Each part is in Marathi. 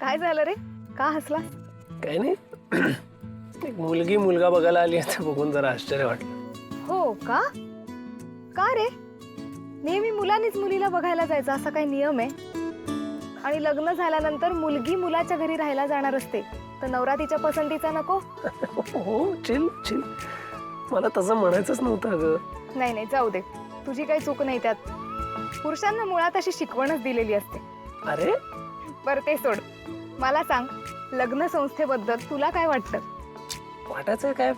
काय झालं रे? का हसला? काही नाही. एक मुलगी मुलगा बघायला आली आहे, बघून जरा आश्चर्य वाटलं. हो का? का रे? नेहमी मुलांनीच मुलीला बघायला जायचं असा काही नियम आहे? आणि लग्न झाल्यानंतर मुलगी मुलाच्या घरी राहायला जाणार असते, तर नवरा तिच्या पसंतीचा नको? हो, चिल चिल. मला तसं म्हणायचंच नव्हतं अगं. नाही नाही, जाऊ दे. तुझी काही चूक नाही त्यात. पुरुषांना मुळात अशी शिकवणच दिलेली असते. अरे बरं ते सोड. मला सांग, लग्न संस्थेबद्दल तुला काय वाटतं? वाटायचंय काय?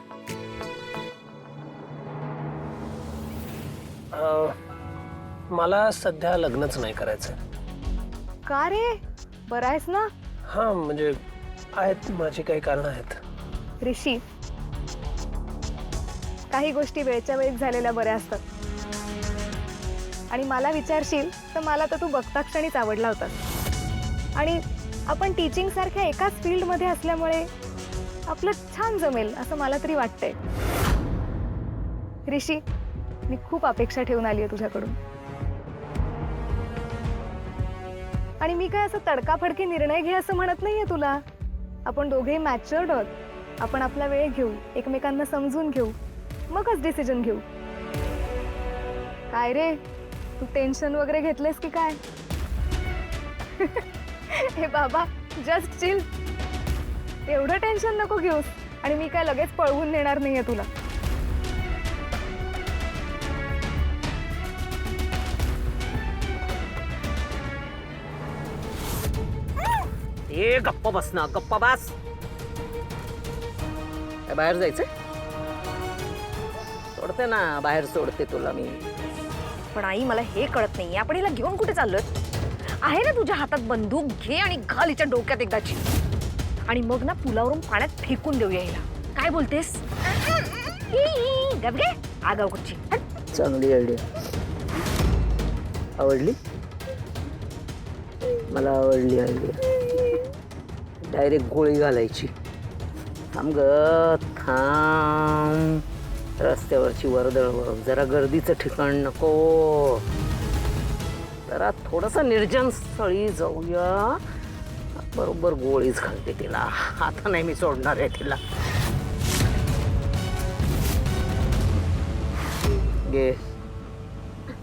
मला सध्या लग्नच नाही करायचं. का रे? बरं आहेस ना? हा म्हणजे आहेत, माझी काही कारणं आहेत. ऋषी, काही गोष्टी वेळच्या वेळीच झालेल्या बऱ्या असतात. आणि मला विचारशील तर मला तर तू बघता क्षणीच आवडला होता. आणि आपण टीचिंग सारख्या एकाच फील्ड मध्ये असल्यामुळे आपलं छान जमेल असं मला तरी वाटतंय. ऋषी, मी खूप अपेक्षा ठेवून आली आहे तुझ्याकडून. आणि मी काय असं तडकाफडकी निर्णय घे असं म्हणत नाहीये तुला. आपण दोघेही मॅच्युअर्ड आहोत. आपण आपला वेळ घेऊ, एकमेकांना समजून घेऊ, मगच डिसिजन घेऊ. काय रे, तू टेन्शन वगैरे घेतलेस की काय? हे बाबा, जस्ट चिल. एवढं टेन्शन नको घेऊस. आणि मी काय लगेच पळवून नेणार नाहीये तुला. ए गप्प बस ना, गप्प बस. बाहेर जायचंय? सोडते ना, बाहेर सोडते तुला मी. पण आई, मला हे कळत नाही, आपण हिला घेऊन कुठे चाललोय? आहे ना तुझ्या हातात बंदूक, घे आणि घाल हिच्या डोक्यात एकदाची. आणि मग ना पुलावरून पाण्यात फेकून देऊया हिला. काय बोलतेस? गबगे, आगाऊ कुठची. चांगली आयडिया. आवडली? मला आवडली आयडिया. डायरेक्ट गोळी घालायची. थांब ग, थांब. रस्त्यावरची वर्दळ बघ, जरा गर्दीचं ठिकाण नको. जरा थोडंसं निर्जन स्थळी जाऊया. बरोबर गोळीच घालते तिला. आता नाही मी सोडणार आहे तिला. घे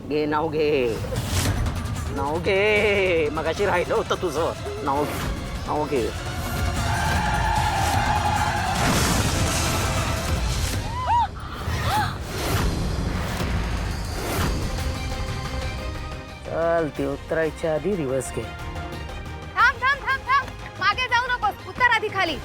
घे, नाव घे, नाव घे. मगाशी राहिलं होतं तुझं नाव. नाव घे. चल, ती उतरायच्या आधी दिवस घे. थांब थांब थांब थांब. मागे जाऊ नकोस, उतर आधी खाली.